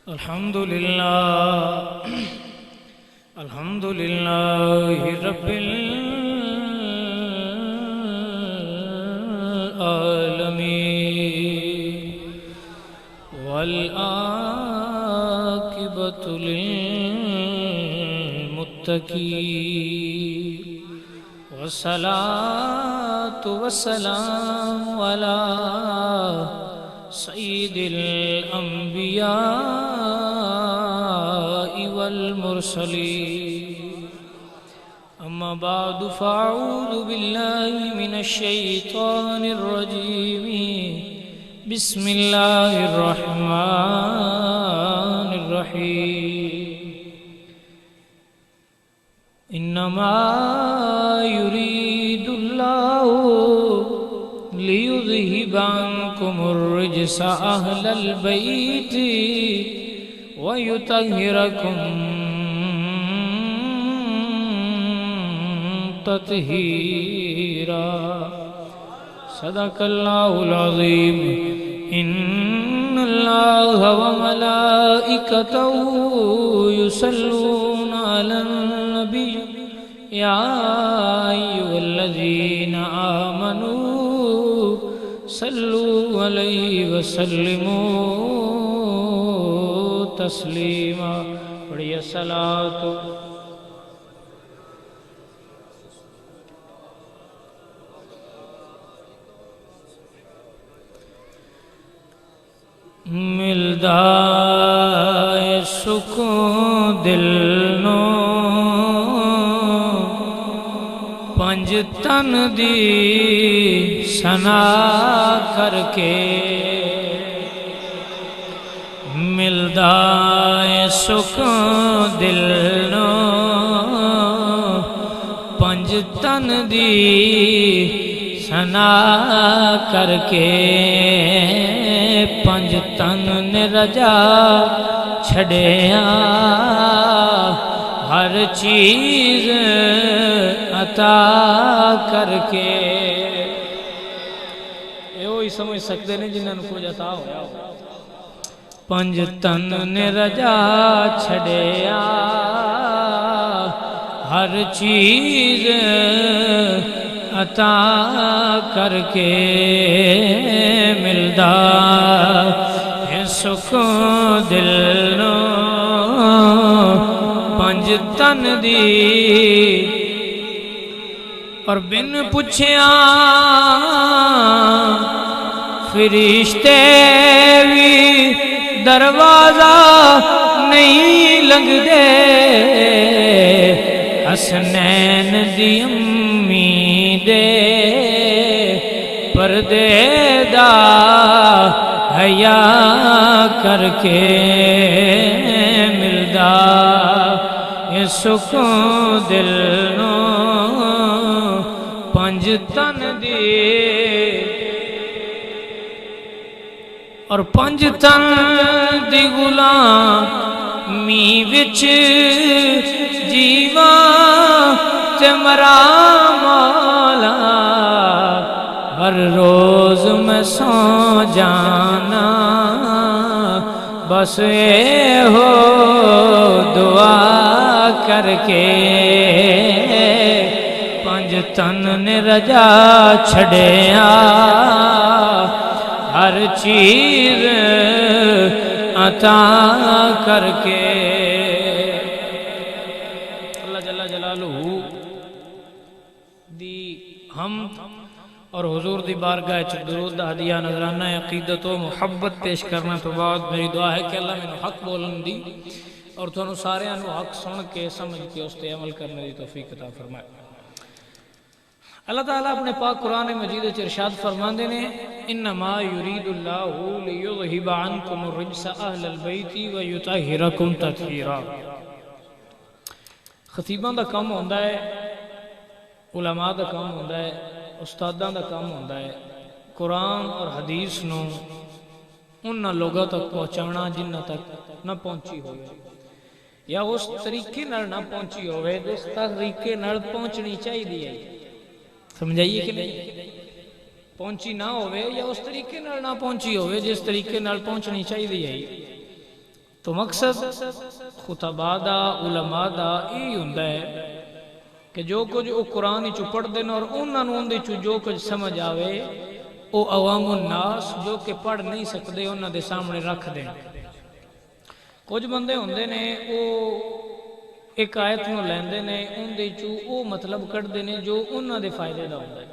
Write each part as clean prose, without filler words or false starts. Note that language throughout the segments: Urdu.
الحمد لله رب العالمين والعاقبة للمتقين والصلاة والسلام على سيد الأنبياء والمرسلين أما بعد فأعوذ بالله من الشيطان الرجيم بسم الله الرحمن الرحيم إنما يريد الله ليذهب عنكم الرجس أهل البيت ويطهركم تطهيرا صدق الله العظيم إن الله وملائكته يصلون على النبي يا أيها الذين آمنوا صلوا عليه وسلموا تسلیما پڑھیے الصلاۃ ملدا ہے سکون دل نو پنج تن دی سنا کر کے ملدا ہے سکون دل نو پنج تن دی سنا کر کے پنج تن نے رجا چھڑیا ہر چیز عطا کر کے یہ وہی سمجھ سکتے ہیں جنہاں کو کچھ عطا ہویا پنج تن نے رجا چھڑیا ہر چیز عطا کر کے ملدا ہے سکون دل نو پنج تن دی اور بن پچھیا فرشتے بھی دروازہ نہیں لنگ دے حسنین دی امی دے پردے دا حیا کر کے ملدا یہ سکون دل نو پنج تن دی اور پنج تن دی غلامی وچ جیواں تے مرا مولا ہر روز میں سو جانا بس اے ہو دعا کر کے پنج تن نے رجا چھڑیا ہر چیز عطا کر کے اللہ جل جلالہ دی حمد اور حضور دی بارگاہ چ درود دا ہدیہ نذرانہ عقیدت و محبت پیش کرنا تو بعد میری دعا ہے کہ اللہ میں حق بولن دی اور تھانوں سارے انو حق سن کے سمجھ کے اس تے عمل کرنے دی توفیق عطا فرمائے اللہ تعالیٰ اپنے پاک قرآن مجید وچ ارشاد فرماندے نے انما یرید اللہ لیذہب عنکم الرجس اہل البیت ویطہرکم تطہیرا خطیباں دا کام ہوندا ہے علماء دا کام ہوندا ہے استاداں دا کام ہوندا ہے قرآن اور حدیث نو انہاں لوگوں تک پہنچانا جنہاں تک نہ پہنچی ہوئے یا اس طریقے نال نہ پہنچی ہوئے جس طریقے نال پہنچنی چاہیے ہے سمجھائیے کہ نہیں پہنچی نہ ہوئے یا اس طریقے نال نہ پہنچی ہوئے جس طریقے نال پہنچنی چاہیے ہے تو مقصد خطباء دا علماء دا یہ ہوندا ہے کہ جو کچھ وہ قرآن ہی پڑھ دین اور انہاں نوں اندے چوں جو کچھ سمجھ آوے وہ عوام الناس جو کہ پڑھ نہیں سکتے انہاں دے سامنے رکھ دین. کچھ بندے ہوندے نے وہ ایک آیت نوں لیندے نے اندے چوں وہ مطلب کڈدے نے جو انہاں دے فائدے دا ہوندا ہے.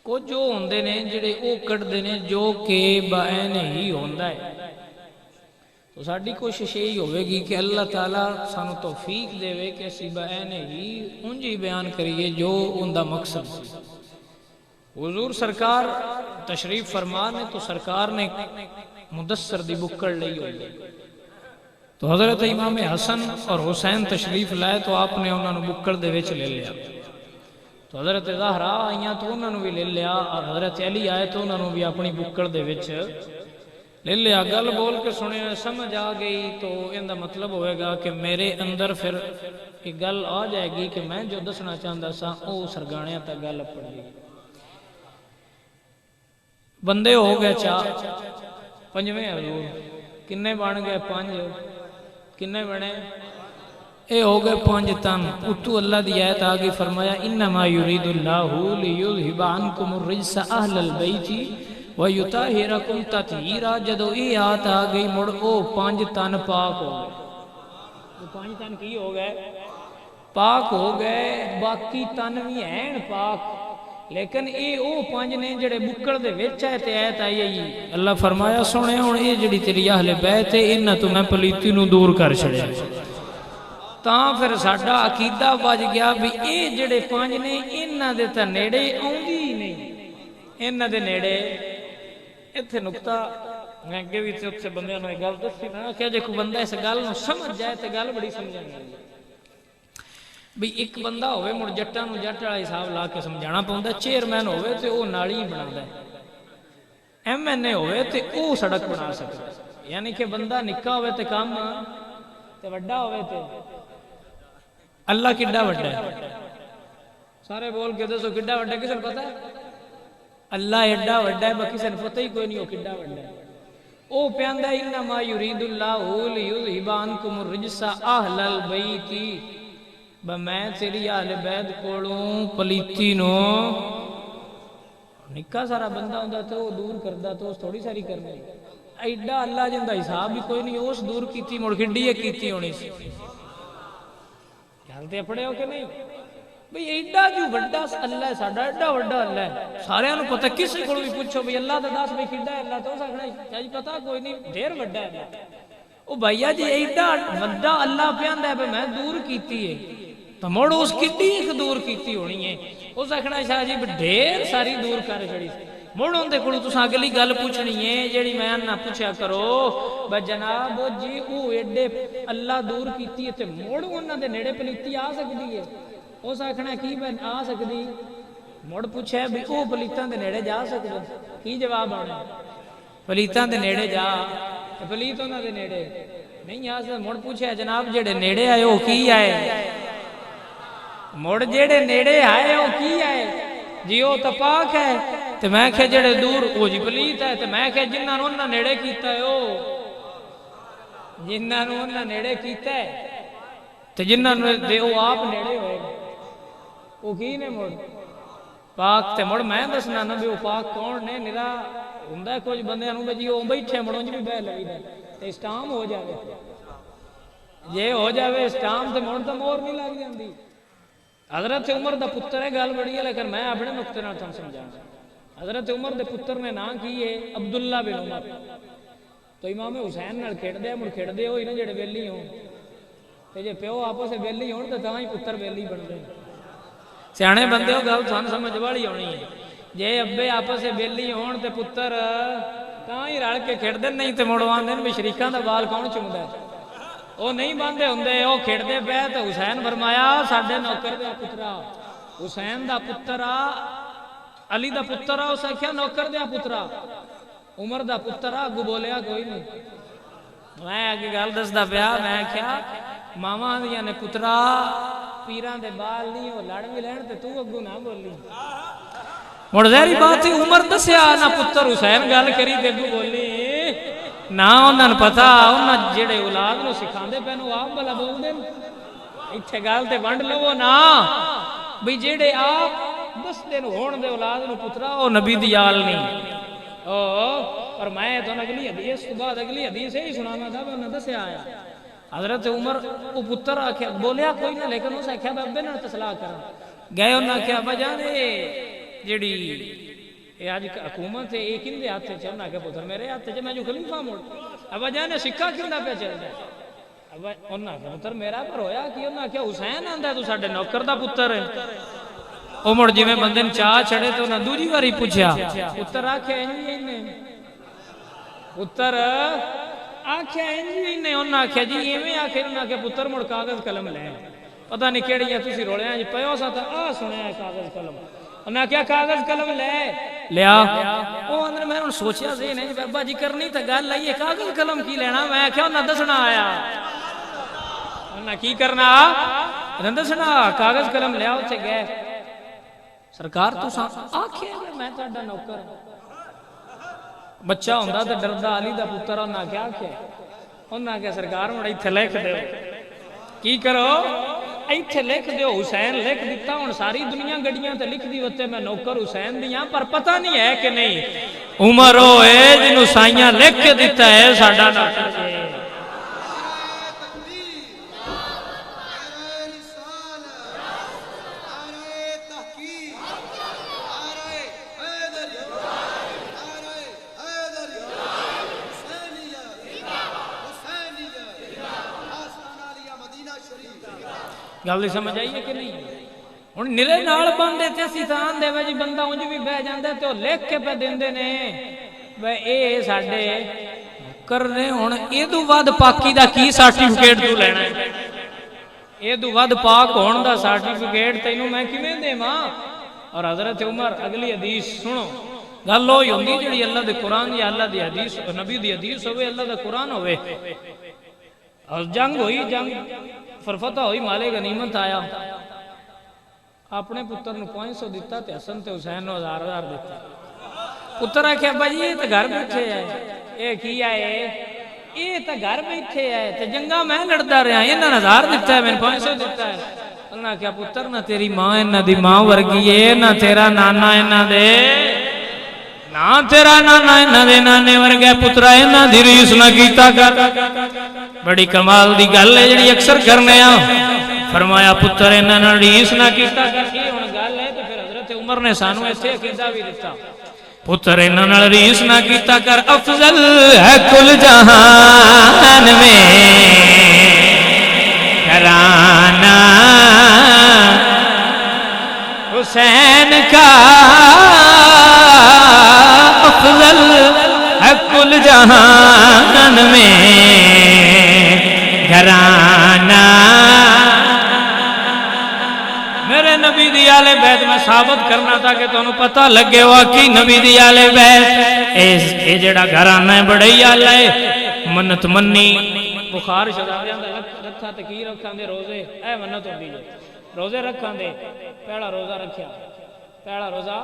کچھ جو ہوندے نے جڑے وہ کڈدے نے جو کہ بعین ہی ہوندا ہے. تو ساڈی کوشش یہی ہوئے گی کہ اللہ تعالیٰ سانو توفیق دے کہ اسی بعین ہی انجی بیان کریے جو ان دا مقصد سی. حضور سرکار تشریف فرمانے تو سرکار نے مدثر دی بکڑ لئی ہوئی. تو حضرت امام حسن اور حسین تشریف لائے تو آپ نے انہوں نے بکڑ دے وچ لے لیا. تو حضرت زہرا آئیاں تو انہوں نے بھی لے لیا اور حضرت علی آئے تو انہوں نے بھی اپنی بکڑ دے وچ لے لیا. گل بول کے سنے سمجھ آ گئی تو ان دا مطلب ہوئے گا کہ میرے اندر پھر ایک گل آ جائے گی کہ میں جو دسنا چاہتا سا او سرگانیاں تا گل پڑ گئی. بندے ہو گئے پنجویں حضور کنے بن گئے 5 کنے بنے اے ہو گئے 5 تن. اتو اللہ دی آیت آگئی فرمایا انما یرید اللہ لیذھب عنکم الرجس اہل البیت وَيُطَهِّرَكُمْ تَطْهِيرًا. جدو یہ آیت آ گئی مڑ او 5 تن پاک ہو گئے. 5 تن کی ہو گئے؟ پاک ہو گئے. باقی تن بھی ہیں پاک لیکن اے او 5 نے جڑے بکڑ دے وچ ہے تے آیت آئی ہے اللہ فرمایا سونے ہن اے جڑی تیری اہل بیت ہے انہاں تو میں پلیتی نو دور کر چھڑیا. تاں پھر ساڈا عقیدہ بج گیا بھی اے جڑے 5 نے انہاں دے تے نیڑے اوندی ہی نہیں. انہاں دے نیڑے اتنے نکتہ میں اگے بھی اتنے بندیاں نے گل دسی نا کہ جے کوئی بندہ اس گل نو سمجھ جائے تے گل بڑی سمجھانی ہے. بھی ایک بندہ ہوئے مڑ جٹاں نو جٹ والا حساب لا کے سمجھانا پوندا. چیئرمین ہوئے تے او نالی بناوندا ہے. MNA ہوئے تے او سڑک بنا سکدا ہے. یعنی کہ بندہ نکا ہوئے تے کام تے وڈا ہوئے تے اللہ کڈا وڈا ہے. سارے بول کے دسو کڈا وڈا کسے نوں پتہ ہے؟ اللہ ایڈا وڈا ہے باقی سے پتہ ہی کوئی نہیں وہ کڈا وڈا ہے. او پیاندا انما یرید اللہ لیذھب عنکم الرجس اہل البیت. میں تیری اہل بیت کولوں پلیتی نو نکا سارا بندہ ہوندا تو وہ دور کردا تو اس تھوڑی ساری کرنی. ایڈا اللہ جندا حساب بھی کوئی نہیں اس دور کیتی مڑ کڈی کیتی ہونی سی. گل تے پڑھے ہو کہ نہیں بھئی ایڈا جو وڈا اللہ ہے ساڈا ایڈا وڈا اللہ ہے. سارے نوں پتہ کسی کول بھی پوچھو بھئی اللہ دا دس بھئی کڈا ہے اللہ تو سکھنا ہے جی پتہ کوئی نہیں ڈھیر وڈا ہے. او بھائیا جی ایڈا وڈا اللہ پیاندا ہے بھئی میں دور کیتی ہے تو مڑ اس کڈی ایک دور کیتی ہونی ہے. او سکھنا شاہ جی ڈھیر ساری دور کر چھڑی مڑ اندے کول تساں اگلی گل پوچھنی ہے جیڑی میں نہ پوچھیا کرو بھئی جناب جی او ایڈے اللہ دور کیتی ہے تے مڑ انہاں دے نیڑے پلیتی آ سکدی ہے؟ اس آکھنا کی میں آ سکدی؟ مڑ پوچھے بھی او پلیتاں دے نیڑے جا سکدے؟ کی جواب آنا؟ پلیتاں دے نیڑے جا پلیت انہاں دے نیڑے نہیں آ سکدے. مڑ پوچھے جناب جڑے نیڑے آئے او کی آئے؟ مڑ جڑے نیڑے آئے او کی آئے؟ جی او تو پاک ہے. تے میں کہ جڑے دور او جی پلیت ہے. تے میں کہ جنہاں نوں انہاں نیڑے کیتا ہے او جنہاں نوں انہاں نیڑے کیتا ہے تے جنہاں نوں دے او آپ نیڑے ہوئے وہ کی نے مڑ پاک. تے مڑ میں دسنا نا بھی وہ پاک کون نے نرا ہوندا ہے کچھ بندیاں نوں جی او بیٹھے مڑوں جی بھی بہ لوی دا تے اسٹام ہو جاوے جے ہو جاوے اسٹام تے مڑ تے مور نہیں لگ جاندی. حضرت عمر دا پتر ہے گل بڑی ہے لیکن میں اپنے نقطے نال تھانوں سمجھانا. حضرت عمر دے پتر نے نام کی ہے عبداللہ بن عمر. تو امام حسین نال کھیڈدے مڑ کھیڈدے ہوئی نا جڑے ویلی ہون تے جے پیو آپس وچ ویلی ہون تے تاں ہی پتر ویلی بندے. سیانے بندے ہو گل تھانوں سمجھ والی ہونی ہے. جے ابے آپس وچ ویلی ہون تے پتر تاں ہی رل کے کھیڈدے نہیں تے مڑ آندے نے شریکاں دا بال کون چومدا ہے؟ وہ نہیں باندھے ہوندے وہ کھیڈدے پے. تے حسین فرمایا ساڈے نوکر دا پترا حسین دا پترا علی دا پترا اس آکھیا نوکر دا پترا عمر دا پترا اگو بولیا کوئی نہیں. میں اگے گل دسدا پیا میں آکھیا ماواں دیاں نے پترا پیراں دے بال نہیں وہ لڑ بھی لین تے تو اگو نہ بولی. مڑ ظاہری بات ہے عمر دسیا نہ پتر حسین گل کری تے اگو بولی نہ انہوں نے پتا انہوں جڑے اولاد نو سکھاندے پے نو آپ بلا بول دیں ایتھے گل تے ونڈ لو نا بھئی جڑے آپ دس دن ہون دے اولاد نو پترا او نبی دی آل نہیں اور میں تو اگلی حدیث تو بعد اگلی حدیث ہی سنانا تھا انہوں نے دسیا آیا حضرت عمر او پتر آکھیا بولیا کوئی نہ لیکن اس آکھیا بابے نال تصلاح کرا گئے انہوں نے آکھیا ابا جان جڑی یہ آج حکومت ہے یہ کن دے ہاتھ چ انہاں کے پتر میرے ہاتھ چ میں جو خلیفہ مڑ ابا جان سکہ کیندا پہ چلدا ہے ابا انہاں کے پتر میرا پر ہویا کہ انہاں کہ حسین آندا تو ساڈے نوکر دا پتر ہے او مڑ جویں بندے نے چاہ چڑھے تو انہاں دوجی واری پوچھیا پتر آکھیا انہیں پتر آکھیا انہیں انہاں آکھیا جی ایویں آکھے انہاں کے پتر مڑ کاغذ قلم لے پتہ نہیں کیڑیاں تسی رولیاں جی پیو سا تا آ سنیا کاغذ قلم انہاں کیا کاغذ قلم لیا او اندر میں نے سوچیا ذہن ہے ابا جی کرنی تے گل آئی ہے کاغذ قلم کی لینا میں کیا انہاں دسنا آیا انہاں کی کرنا انہاں دسنا کاغذ قلم لیا اوتھے گئے سرکار تساں آکھیا میں تہاڈا نوکر بچہ ہوندا تے ڈردا علی دا پتر انہاں کیا آکھیا انہاں کہ سرکار مڑ ایتھے لکھ دیو کی کرو ایتھے لکھ دیو حسین لکھ دیتا ہوں ساری دنیا گڑیاں تے لکھ دی وتے میں نوکر حسین دیاں پر پتہ نہیں ہے کہ نہیں عمر او ہے جنوں سائیاں لکھ کے دیتا ہے ساڈا نوکر ہے گل دی سمجھ آئی ہے کہ نہیں ہن نرے نال بندے تے اسی تاں دے وچ بندہ اونج بھی بہ جاندا تے او لکھ کے پہ دیندے نے بے اے ساڈے کرنے ہن اے تو ود پاکی دا کی سرٹیفکیٹ تو لینا ہے اے تو ود پاک ہون دا سرٹیفکیٹ تینوں میں کیویں دیواں اور حضرت عمر اگلی حدیث سنو گل ہوئی ہوندی جڑی اللہ دے قرآن یا اللہ دی حدیث نبی دی حدیث ہوے اللہ دا قرآن ہوے اور جنگ ہوئی جنگ فرفتہ ہوئی مالے غنیمت آیا اپنے پتر نو 500 دیتا تے حسن تے حسین نو 1000 دیتا پتر آکھیا ابا جی یہ تے گھر بیٹھے ہے اے کی آئے یہ تے گھر بیٹھے ہے تے جنگا میں لڑدا رہا انہاں نے 1000 دیتا ہے میں 500 دیتا ہے انہاں کہیا پتر نہ تیری ماں انہاں دی ماں ورگی ہے نہ تیرا نانا انہاں دے نہ تیرا نانا انہاں دے نانے ورگا پترا انہاں دی ریس نہ کیتا کر بڑی کمال دی گل ہے جڑی اکثر کرنے آ فرمایا پتر انہاں نال ریس نہ کیتا کر یہ ہن گل ہے تے پھر حضرت عمر نے سانو ایتھے عقیدہ بھی دتا پتر انہاں نال ریس نہ کیتا کر افضل ہے کل جہان میں گھرانہ حسین کا افضل ہے کل جہان میں گھرانہ میرے نبی دی آل بیت میں ثابت کرنا تھا کہ تمہیں پتہ لگے واقعی نبی دی آل بیت اے جڑا گھرانہ ہے بڑے ہی آلہ ہے منت منی بخار شدادیاں دا رکھا تکی رکھاں دے روزے اے منت ہوندی ہے روزے رکھاں دے پہلا روزہ رکھیا پہلا روزہ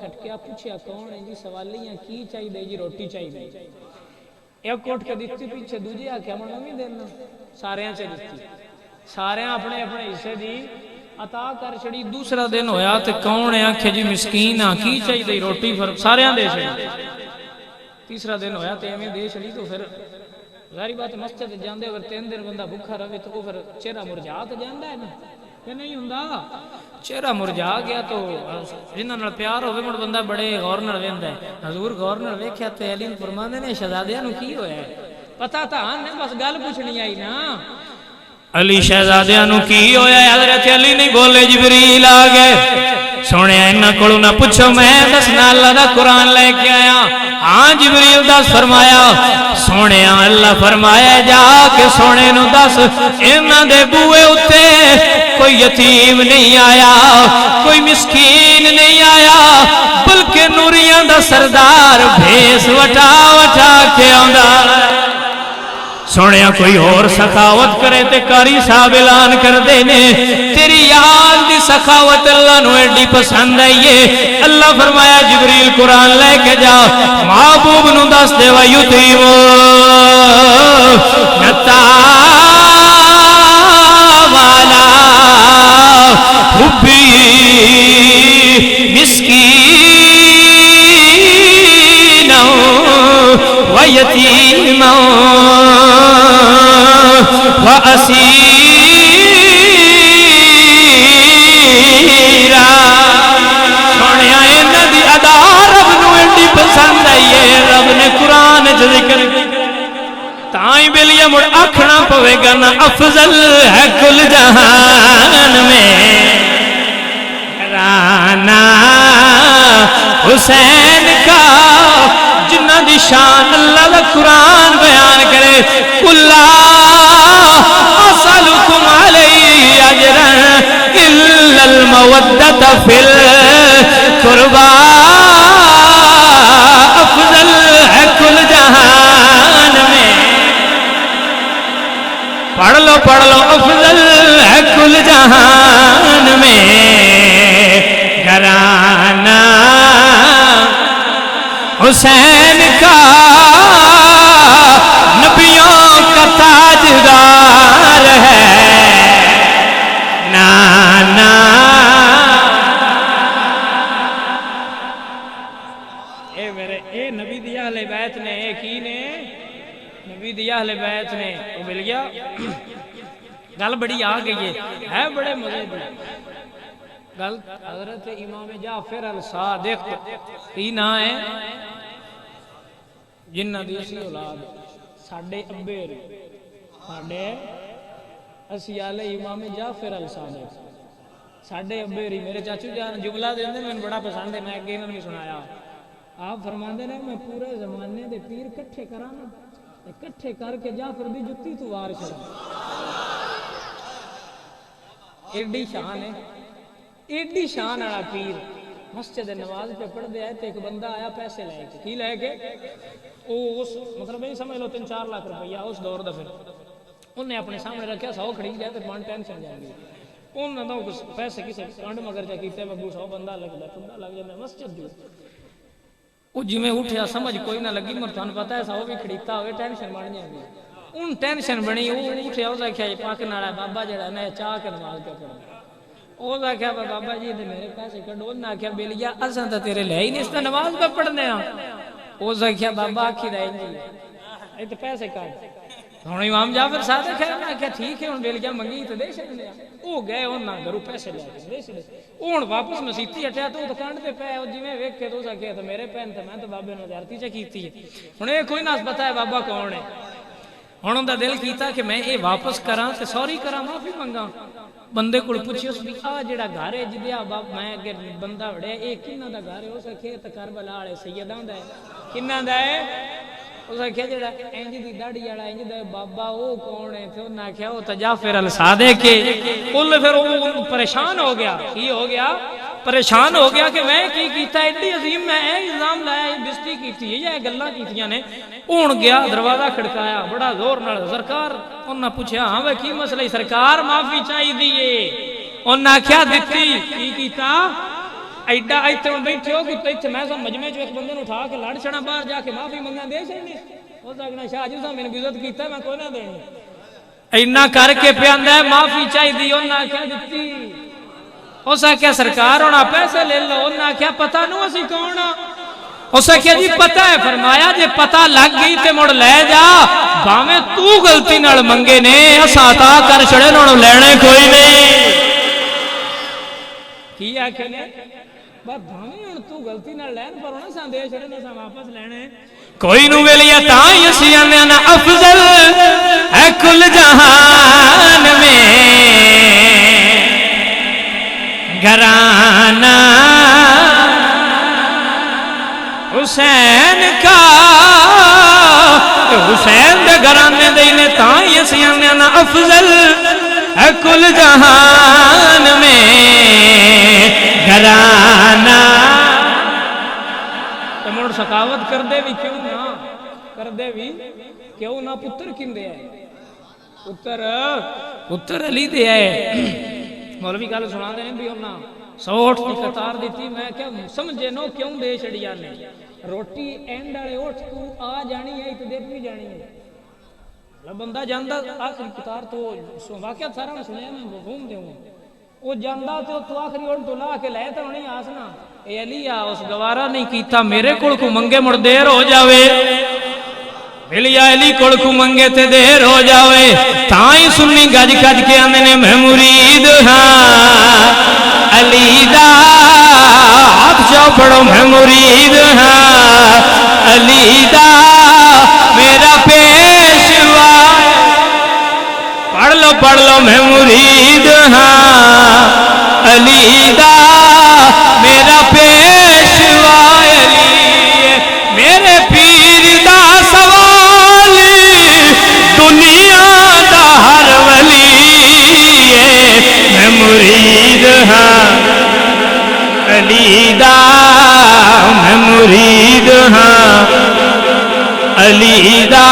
کھٹکیا پوچھیا کون ہے جی سوالیاں کی چاہیے جی روٹی چاہیے ایک کوٹ کے دیتی پیچھے دوجی آکھیا میں نہیں دینا سارے سے دیتی سارے اپنے اپنے حصے دی عطا کر چھڑی دوسرا دن ہویا تے کون ہے آکھے جی مسکین آ کی چاہیے روٹی پھر سارے دے چھڑی تیسرا دن ہویا تے ایویں دے چھڑی تو پھر ظاہری بات مسجد جاندے اگر 3 دن بندہ بھوکا رہے تو پھر چہرہ مرجھا تے جاندا ہے نا کہ نہیں ہوندا چہرہ مرجھا گیا تو جنہاں نال پیار ہوے مڑ بندہ بڑے غور نال ویندا ہے حضور غور نال ویکھیا تے علی نے فرماندے نے شہزادیاں نو کی ہویا ہے پتہ تھا نہیں بس گل پوچھنی آئی نا علی شہزادیاں نو کی ہویا ہے حضرت علی نہیں بولے جبریل آ گئے سونے انہاں کولوں نہ پوچھو میں دسنا اللہ دا قرآن لے کے آیا ہاں جبریل دس فرمایا سونے اللہ فرمایا جا کے سونے نو دس انہاں دے بوئے اتے کوئی یتیم نہیں آیا کوئی مسکین نہیں آیا بلکہ نوریاں دا سردار بھیس وٹا وٹا کے آندا سونے کوئی اور سخاوت کرے تے قاری صاحب اعلان کر دینے تیری یاد دی سخاوت اللہ نو ایڈی پسند آئیے اللہ فرمایا جبریل قرآن لے کے جا محبوب نو دس دے وَيُطِيمُ نتا والا حبی مسکینا ویتیما وَأَسِيرًا سونے آئے ندی ادا رب نو ایڈی پسند آئیے رب نے قرآن ذکر تائیں بلیا مڑ آکھنا پوے گا نا افضل ہے کل جہان میں رانا حسین کا جنہ دی شان اللہ قرآن بیان کرے کلا اسألکم علی اجرا الا المودت فی القربا افضل ہے کل جہان میں پڑھ لو افضل ہے کل جہان میں گھرانہ حسین کا نبیوں کا تاجدار ہے نانا اے نبی دیا اہل بیت نے اے کی نے نبی دیا اہل بیت نے وہ مل گیا گل بڑی آ گئی ہے بڑے مزے بڑے گل حضرت امام جعفر الصادق کی نا ہے جنہ دی اسی اولاد ساڑھے ابے ساڑھے اسی آلے امام جعفر الصادق ساڑھے ابے میرے چاچو جان جملہ دے اندر میں بڑا پسند ہے میں اگے انہوں نے سنایا آپ فرماندے نے میں پورے زمانے دے پیر کٹھے کرانا کٹھے کر کے جعفر دی جتی تو وار چڑھا ایڈی شان ہے ایڈی شان آڑا پیر مسجد نماز پہ پڑھ دے آئے تو ایک بندہ آیا پیسے لے کے کی لے کے اس مطلب نہیں سمجھ لو 3-4 لاکھ روپیہ اس دور دا پھر انہیں اپنے سامنے رکھیا 100 کھڑی جائے تو مان ٹینشن جائے گی انہوں نے پیسے کسے کانڈ مگر جا کیتے میں 100 بندہ لگ جائے مسجد جو وہ جی میں اٹھیا سمجھ کوئی نہ لگی مرتان پتا ہے 100 بھی کھڑیتا ہوئے ٹینشن بڑھ جائے گی ان ٹینشن بڑی اٹھیا ہو سکیا پاک ناڑا بابا جڑا میں چاہ کے نماز پہ پڑھا او دا کیا بابا جی تے میرے پیسے کڈو نہ کیا بیلیا اساں تے تیرے لے ہی نہیں اس نماز پہ پڑھنے ہاں او دا کیا بابا آکھی دے جی اے تے پیسے کڈ ہن امام جعفر صادق ہے نہ کہ ٹھیک ہے ہن بیلیا منگی تے دے چھڈنے او گئے انہاں گھروں پیسے لے کے دے چھڈے ہن واپس مسیتی ہٹیا تو دکان تے پے او جویں ویکھ کے تو سکے تے میرے پین تے میں تے بابے نوں زیارتی چ کیتی ہے ہن اے کوئی نہ پتہ ہے بابا کون ہے ہن اوندا دل کیتا کہ میں اے واپس کراں تے سوری کراں معافی منگاں بندے کو پوچھے اس بھی آ جڑا گھر ہے جدیا باب میں اگر بندہ وڑے اے کنہ دا گھر ہے ہو سکے تے کربلا والے سیداں دا ہے کنہ دا ہے ہو سکے جڑا انج دی داڑھی والا انج دا بابا او کون ہے تے انہاں کہیا او جعفر الصادق ہے کل پھر وہ پریشان ہو گیا کی ہو گیا پریشان ہو گیا کہ میں کی کیتا ایڈی عظیم میں اے الزام لایا بستی کیتی ہے یا گلاں کیتیاں نے اون گیا دروازہ کھڑکایا بڑا زور نال سرکار انہاں پوچھیا ہاں وے کی مسئلہ ہے سرکار معافی چاہیے انہاں کیا دتی کی کیتا ایڈا ایتھے بیٹھے ہو کہ ایتھے میں سا مجمع چ ایک بندے نوں اٹھا کے لڑ چھڑا باہر جا کے معافی منگا دے چھڑنی ہو سکنا شاہ جی صاحب میں نے عزت کیتا میں کوئی نہ دینی اینا کر کے پیاندا ہے معافی چاہیے انہاں کیا دتی اسا کیا سرکار ہونا پیسے لے لو انہاں کیا پتہ نو اسی کون اسا کیا جی پتہ ہے فرمایا جے پتہ لگ گئی تے مڑ لے جا بھاویں تو غلطی نال منگے نے اسا عطا کر چھڑے نوں لینے کوئی نہیں کی آکھے نے بس بھاویں ہن تو غلطی نال لین پر ہونا سان دے چھڑے نے سا واپس لینے کوئی نو ویلیا تاں ہی اسی آنے نا افضل ہے کل جہان میں گھرانہ حسین کا حسین دے گھرانے دینے تاں یہ سیانے افضل ہے کل جہان میں گھرانہ تو مڑ سخاوت کر دے بھی کیوں نا کر دے بھی کیوں نہ پتر کندے ہے پتر علی دے ہے مولوی گل سنا دے بھی انہاں 100 کی قطار دیتی میں کیا سمجھے نو کیوں دے چھڑیا نے روٹی اینڈ والے اٹھ تو آ جانی ہے تے دے بھی جانی ہے بندہ جاندا آخری قطار تو واقعہ سارا سنیا میں گھوم دے ہوں وہ جاندا تو آخری اٹھ تو لا کے لے تے نہیں آسنا اے علی آ اس گوارا نہیں کیتا میرے کول کو منگے مڑ دیر ہو جاوے بلیا علی کول کو منگے تے دیر ہو جاوے تائیں سنی گج گج کے آندے نے میں مرید ہاں علی دا ہاتھ جو پڑھو میں مرید ہاں علی دا میرا پیشوا پڑھ لو میں مرید ہاں علی دا میرا پیشوا علی میرے پیر دا سوال دنیا دا ہر ولی میں مرید ہاں علی دا میں مرید ہاں علی دا